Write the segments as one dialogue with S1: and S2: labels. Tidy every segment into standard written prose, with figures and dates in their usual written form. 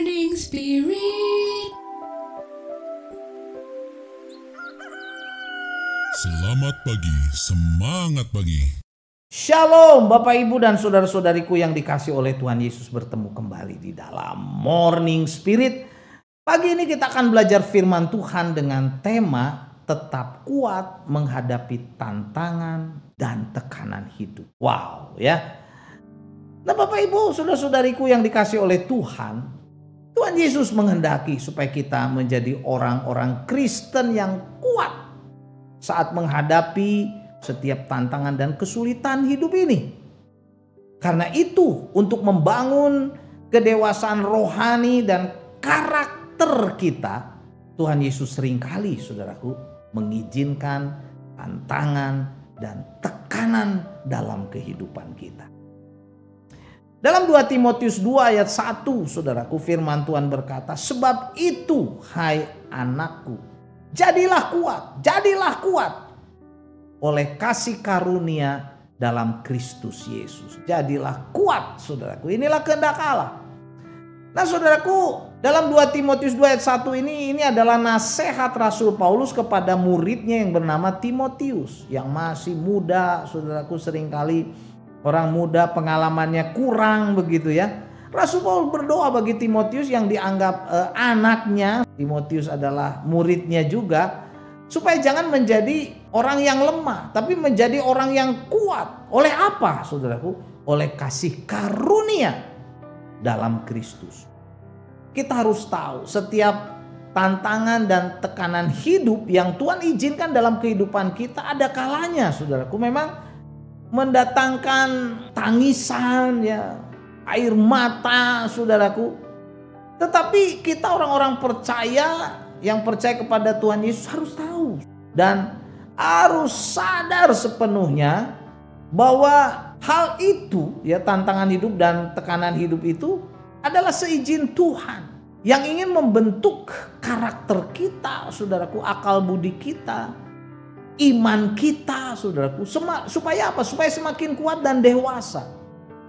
S1: Morning Spirit.
S2: Selamat pagi, semangat pagi.
S3: Shalom Bapak Ibu dan saudara-saudariku yang dikasih oleh Tuhan Yesus, bertemu kembali di dalam Morning Spirit. Pagi ini kita akan belajar firman Tuhan dengan tema tetap kuat menghadapi tantangan dan tekanan hidup. Wow ya. Nah Bapak Ibu, saudara-saudariku yang dikasih oleh Tuhan, Tuhan Yesus menghendaki supaya kita menjadi orang-orang Kristen yang kuat saat menghadapi setiap tantangan dan kesulitan hidup ini. Karena itu, untuk membangun kedewasaan rohani dan karakter kita, Tuhan Yesus seringkali, saudaraku, mengizinkan tantangan dan tekanan dalam kehidupan kita. Dalam 2 Timotius 2 ayat 1, saudaraku, firman Tuhan berkata, "Sebab itu, hai anakku, jadilah kuat oleh kasih karunia dalam Kristus Yesus." Jadilah kuat, saudaraku. Inilah kehendak Allah. Nah, saudaraku, dalam 2 Timotius 2 ayat 1 ini adalah nasihat Rasul Paulus kepada muridnya yang bernama Timotius, yang masih muda, saudaraku. Seringkali orang muda pengalamannya kurang begitu ya. Rasul Paulus berdoa bagi Timotius yang dianggap anaknya. Timotius adalah muridnya juga, supaya jangan menjadi orang yang lemah, tapi menjadi orang yang kuat. Oleh apa, saudaraku? Oleh kasih karunia dalam Kristus. Kita harus tahu, setiap tantangan dan tekanan hidup yang Tuhan izinkan dalam kehidupan kita, ada kalanya, saudaraku, memang mendatangkan tangisan, ya, air mata, saudaraku. Tetapi kita orang-orang percaya, yang percaya kepada Tuhan Yesus, harus tahu dan harus sadar sepenuhnya bahwa hal itu, ya, tantangan hidup dan tekanan hidup itu adalah seizin Tuhan yang ingin membentuk karakter kita, saudaraku, akal budi kita, iman kita, saudaraku, supaya apa? Supaya semakin kuat dan dewasa.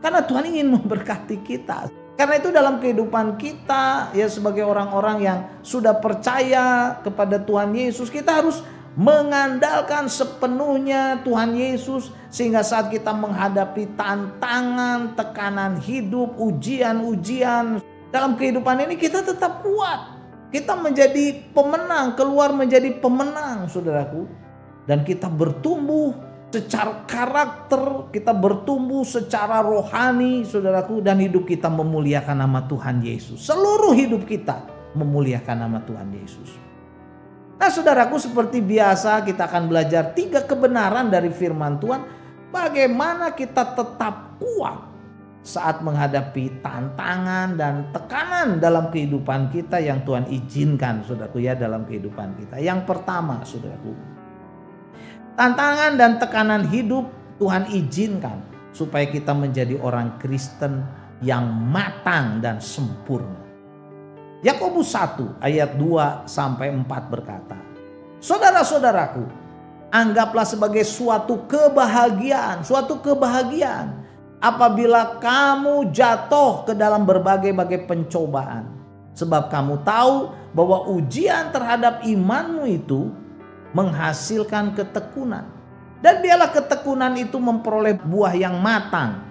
S3: Karena Tuhan ingin memberkati kita. Karena itu dalam kehidupan kita, ya, sebagai orang-orang yang sudah percaya kepada Tuhan Yesus, kita harus mengandalkan sepenuhnya Tuhan Yesus, sehingga saat kita menghadapi tantangan, tekanan hidup, ujian-ujian dalam kehidupan ini, kita tetap kuat. Kita menjadi pemenang, keluar menjadi pemenang, saudaraku. Dan kita bertumbuh secara karakter, kita bertumbuh secara rohani, saudaraku, dan hidup kita memuliakan nama Tuhan Yesus. Seluruh hidup kita memuliakan nama Tuhan Yesus. Nah, saudaraku, seperti biasa kita akan belajar 3 kebenaran dari firman Tuhan, bagaimana kita tetap kuat saat menghadapi tantangan dan tekanan dalam kehidupan kita yang Tuhan izinkan, saudaraku, ya, dalam kehidupan kita. Yang pertama, saudaraku, tantangan dan tekanan hidup Tuhan izinkan supaya kita menjadi orang Kristen yang matang dan sempurna. Yakobus 1 ayat 2 sampai 4 berkata, "Saudara-saudaraku, anggaplah sebagai suatu kebahagiaan apabila kamu jatuh ke dalam berbagai-bagai pencobaan. Sebab kamu tahu bahwa ujian terhadap imanmu itu menghasilkan ketekunan. Dan biarlah ketekunan itu memperoleh buah yang matang,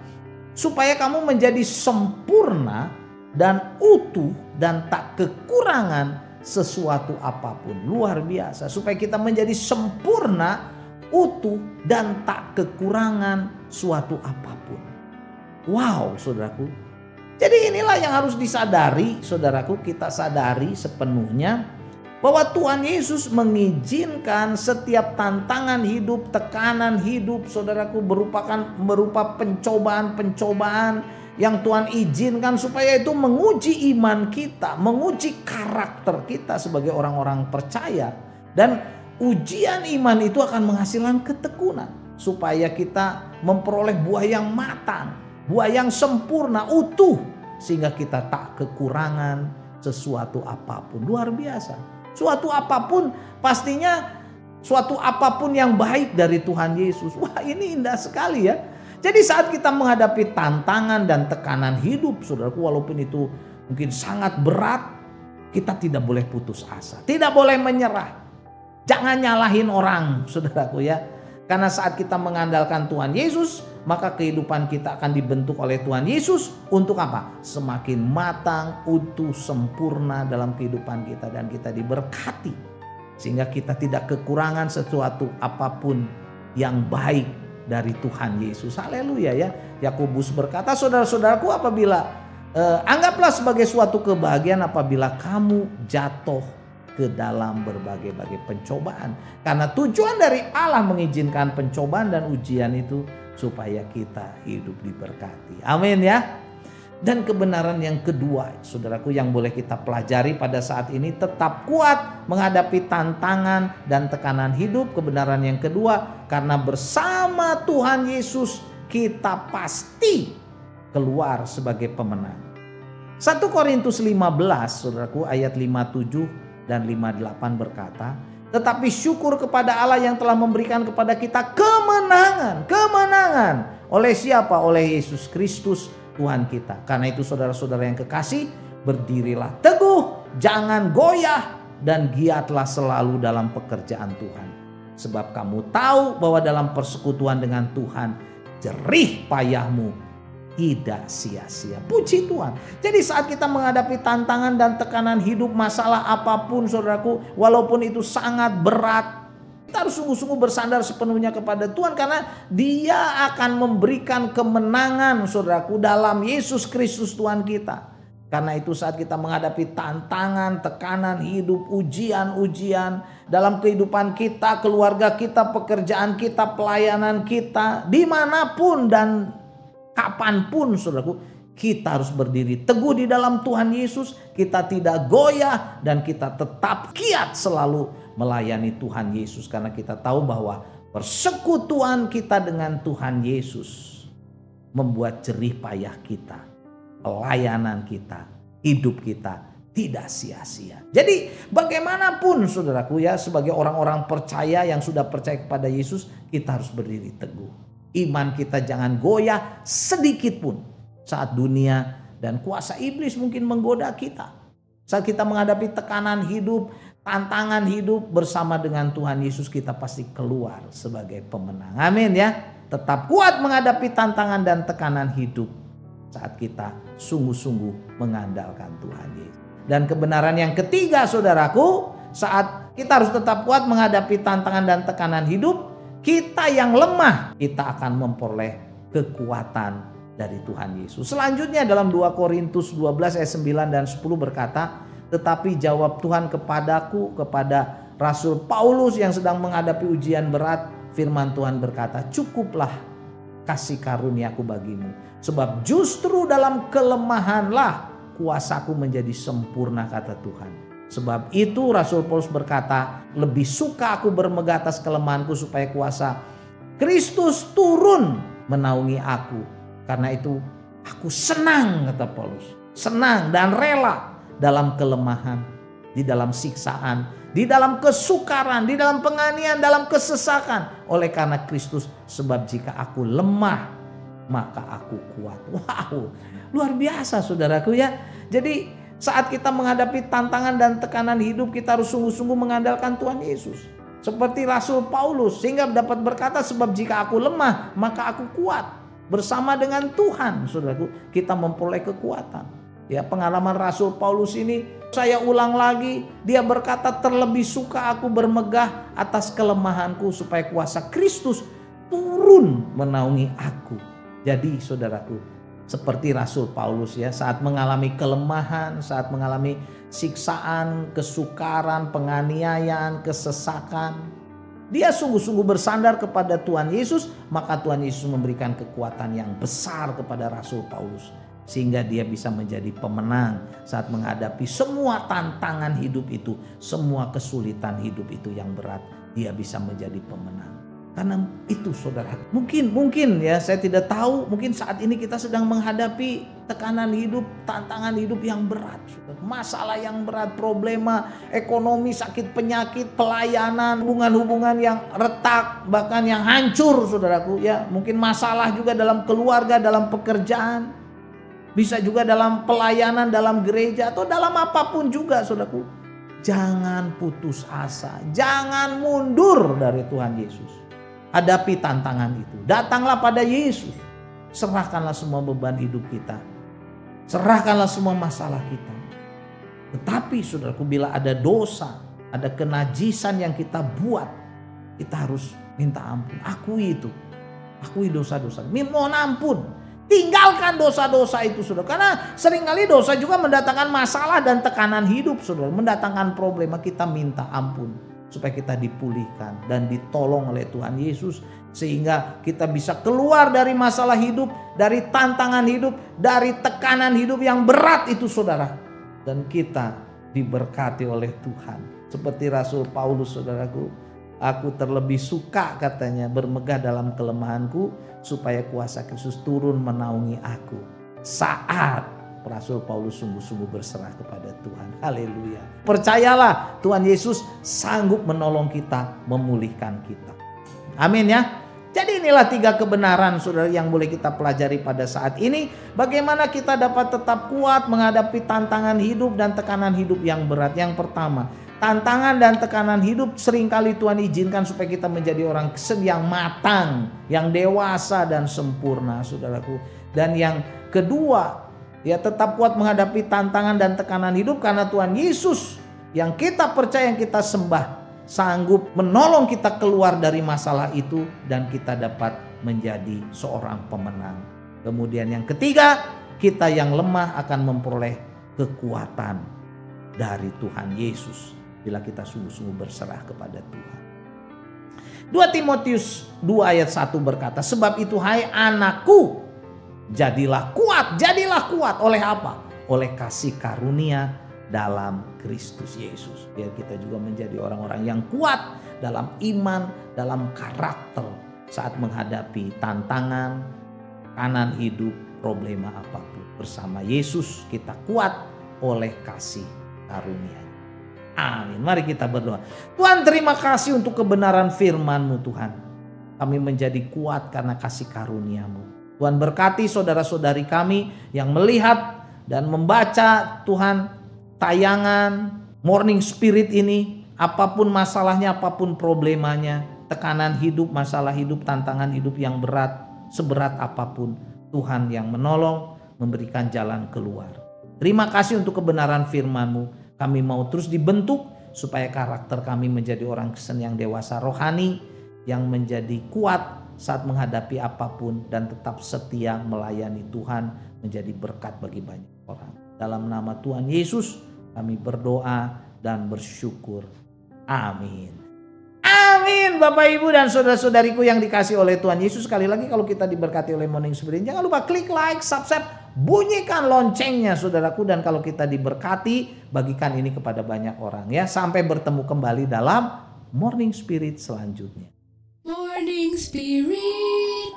S3: supaya kamu menjadi sempurna dan utuh dan tak kekurangan sesuatu apapun." Luar biasa, supaya kita menjadi sempurna, utuh, dan tak kekurangan suatu apapun. Wow, saudaraku. Jadi inilah yang harus disadari, saudaraku. Kita sadari sepenuhnya bahwa Tuhan Yesus mengizinkan setiap tantangan hidup, tekanan hidup, saudaraku, berupa pencobaan-pencobaan yang Tuhan izinkan supaya itu menguji iman kita, menguji karakter kita sebagai orang-orang percaya. Dan ujian iman itu akan menghasilkan ketekunan supaya kita memperoleh buah yang matang, buah yang sempurna, utuh, sehingga kita tak kekurangan sesuatu apapun. Luar biasa. Suatu apapun, pastinya suatu apapun yang baik dari Tuhan Yesus. Wah, ini indah sekali ya. Jadi saat kita menghadapi tantangan dan tekanan hidup, saudaraku, walaupun itu mungkin sangat berat, kita tidak boleh putus asa, tidak boleh menyerah. Jangan nyalahin orang, saudaraku ya. Karena saat kita mengandalkan Tuhan Yesus, maka kehidupan kita akan dibentuk oleh Tuhan Yesus untuk apa? Semakin matang, utuh, sempurna dalam kehidupan kita, dan kita diberkati sehingga kita tidak kekurangan sesuatu apapun yang baik dari Tuhan Yesus. Haleluya ya. Yakobus berkata, saudara-saudaraku, apabila anggaplah sebagai suatu kebahagiaan apabila kamu jatuh ke dalam berbagai-bagai pencobaan. Karena tujuan dari Allah mengizinkan pencobaan dan ujian itu supaya kita hidup diberkati. Amin ya. Dan kebenaran yang kedua, saudaraku, yang boleh kita pelajari pada saat ini, tetap kuat menghadapi tantangan dan tekanan hidup. Kebenaran yang kedua, karena bersama Tuhan Yesus kita pasti keluar sebagai pemenang. 1 Korintus 15, saudaraku, ayat 57 dan 58 berkata, tetapi syukur kepada Allah yang telah memberikan kepada kita kemenangan. Kemenangan oleh siapa? Oleh Yesus Kristus Tuhan kita. Karena itu saudara-saudara yang kekasih, berdirilah teguh, jangan goyah, dan giatlah selalu dalam pekerjaan Tuhan. Sebab kamu tahu bahwa dalam persekutuan dengan Tuhan, jerih payahmu tidak sia-sia. Puji Tuhan. Jadi saat kita menghadapi tantangan dan tekanan hidup, masalah apapun saudaraku, walaupun itu sangat berat, kita harus sungguh-sungguh bersandar sepenuhnya kepada Tuhan, karena Dia akan memberikan kemenangan saudaraku dalam Yesus Kristus Tuhan kita. Karena itu saat kita menghadapi tantangan, tekanan hidup, ujian-ujian dalam kehidupan kita, keluarga kita, pekerjaan kita, pelayanan kita, dimanapun dan kapanpun saudaraku, kita harus berdiri teguh di dalam Tuhan Yesus. Kita tidak goyah dan kita tetap giat selalu melayani Tuhan Yesus. Karena kita tahu bahwa persekutuan kita dengan Tuhan Yesus membuat jerih payah kita, pelayanan kita, hidup kita tidak sia-sia. Jadi bagaimanapun saudaraku ya, sebagai orang-orang percaya yang sudah percaya kepada Yesus, kita harus berdiri teguh. Iman kita jangan goyah sedikit pun saat dunia dan kuasa iblis mungkin menggoda kita. Saat kita menghadapi tekanan hidup, tantangan hidup, bersama dengan Tuhan Yesus kita pasti keluar sebagai pemenang. Amin ya. Tetap kuat menghadapi tantangan dan tekanan hidup saat kita sungguh-sungguh mengandalkan Tuhan Yesus. Dan kebenaran yang ketiga saudaraku, saat kita harus tetap kuat menghadapi tantangan dan tekanan hidup, kita yang lemah, kita akan memperoleh kekuatan dari Tuhan Yesus. Selanjutnya dalam 2 Korintus 12 ayat 9 dan 10 berkata, tetapi jawab Tuhan kepadaku, kepada Rasul Paulus yang sedang menghadapi ujian berat, firman Tuhan berkata, cukuplah kasih karuniaku bagimu. Sebab justru dalam kelemahanlah kuasaku menjadi sempurna, kata Tuhan. Sebab itu Rasul Paulus berkata, lebih suka aku bermegah atas kelemahanku supaya kuasa Kristus turun menaungi aku. Karena itu aku senang, kata Paulus, senang dan rela dalam kelemahan, di dalam siksaan, di dalam kesukaran, di dalam penganiayaan, dalam kesesakan. Oleh karena Kristus, sebab jika aku lemah, maka aku kuat. Wow, luar biasa saudaraku ya. Jadi saat kita menghadapi tantangan dan tekanan hidup, kita harus sungguh-sungguh mengandalkan Tuhan Yesus. Seperti Rasul Paulus, sehingga dapat berkata, sebab jika aku lemah, maka aku kuat. Bersama dengan Tuhan, saudaraku, kita memperoleh kekuatan. Ya, pengalaman Rasul Paulus ini, saya ulang lagi, dia berkata, terlebih suka aku bermegah atas kelemahanku, supaya kuasa Kristus turun menaungi aku. Jadi saudaraku, seperti Rasul Paulus ya, saat mengalami kelemahan, saat mengalami siksaan, kesukaran, penganiayaan, kesesakan, dia sungguh-sungguh bersandar kepada Tuhan Yesus, maka Tuhan Yesus memberikan kekuatan yang besar kepada Rasul Paulus, sehingga dia bisa menjadi pemenang saat menghadapi semua tantangan hidup itu, semua kesulitan hidup itu yang berat, dia bisa menjadi pemenang. Karena itu saudara, mungkin ya, saya tidak tahu, mungkin saat ini kita sedang menghadapi tekanan hidup, tantangan hidup yang berat, masalah yang berat, problema ekonomi, sakit penyakit, pelayanan, hubungan-hubungan yang retak, bahkan yang hancur saudaraku ya. Mungkin masalah juga dalam keluarga, dalam pekerjaan. Bisa juga dalam pelayanan, dalam gereja, atau dalam apapun juga saudaraku. Jangan putus asa, jangan mundur dari Tuhan Yesus. Hadapi tantangan itu. Datanglah pada Yesus. Serahkanlah semua beban hidup kita. Serahkanlah semua masalah kita. Tetapi saudaraku, bila ada dosa, ada kenajisan yang kita buat, kita harus minta ampun. Akui itu. Akui dosa-dosa. Mohon ampun. Tinggalkan dosa-dosa itu saudara. Karena seringkali dosa juga mendatangkan masalah dan tekanan hidup saudara. Mendatangkan problema. Kita minta ampun. Supaya kita dipulihkan dan ditolong oleh Tuhan Yesus. Sehingga kita bisa keluar dari masalah hidup. Dari tantangan hidup. Dari tekanan hidup yang berat itu saudara. Dan kita diberkati oleh Tuhan. Seperti Rasul Paulus saudaraku. Aku terlebih suka katanya bermegah dalam kelemahanku supaya kuasa Kristus turun menaungi aku. Saat Rasul Paulus sungguh-sungguh berserah kepada Tuhan. Haleluya. Percayalah Tuhan Yesus sanggup menolong kita, memulihkan kita. Amin ya. Jadi inilah 3 kebenaran saudara yang boleh kita pelajari pada saat ini. Bagaimana kita dapat tetap kuat menghadapi tantangan hidup dan tekanan hidup yang berat. Yang pertama, tantangan dan tekanan hidup seringkali Tuhan izinkan supaya kita menjadi orang Kristen yang matang, yang dewasa dan sempurna saudaraku. Dan yang kedua, ya tetap kuat menghadapi tantangan dan tekanan hidup karena Tuhan Yesus yang kita percaya, yang kita sembah, sanggup menolong kita keluar dari masalah itu dan kita dapat menjadi seorang pemenang. Kemudian yang ketiga, kita yang lemah akan memperoleh kekuatan dari Tuhan Yesus bila kita sungguh-sungguh berserah kepada Tuhan. 2 Timotius 2 ayat 1 berkata, sebab itu hai anakku, jadilah kuat oleh apa? Oleh kasih karunia dalam Kristus Yesus. Biar kita juga menjadi orang-orang yang kuat dalam iman, dalam karakter saat menghadapi tantangan, kanan hidup, problema apapun. Bersama Yesus kita kuat oleh kasih karunia. Amin. Mari kita berdoa. Tuhan, terima kasih untuk kebenaran firman-Mu Tuhan. Kami menjadi kuat karena kasih karunia-Mu. Tuhan berkati saudara-saudari kami yang melihat dan membaca Tuhan tayangan Morning Spirit ini. Apapun masalahnya, apapun problemanya, tekanan hidup, masalah hidup, tantangan hidup yang berat, seberat apapun, Tuhan yang menolong, memberikan jalan keluar. Terima kasih untuk kebenaran firman-Mu. Kami mau terus dibentuk supaya karakter kami menjadi orang Kristen yang dewasa rohani, yang menjadi kuat saat menghadapi apapun dan tetap setia melayani Tuhan, menjadi berkat bagi banyak orang. Dalam nama Tuhan Yesus kami berdoa dan bersyukur. Amin. Amin. Bapak, Ibu dan saudara-saudariku yang dikasih oleh Tuhan Yesus, sekali lagi kalau kita diberkati oleh Morning Spirit, jangan lupa klik like, subscribe, bunyikan loncengnya saudaraku, dan kalau kita diberkati, bagikan ini kepada banyak orang ya. Sampai bertemu kembali dalam Morning Spirit selanjutnya.
S1: Morning Spirit.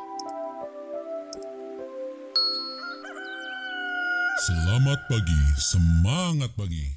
S2: Selamat pagi, semangat pagi.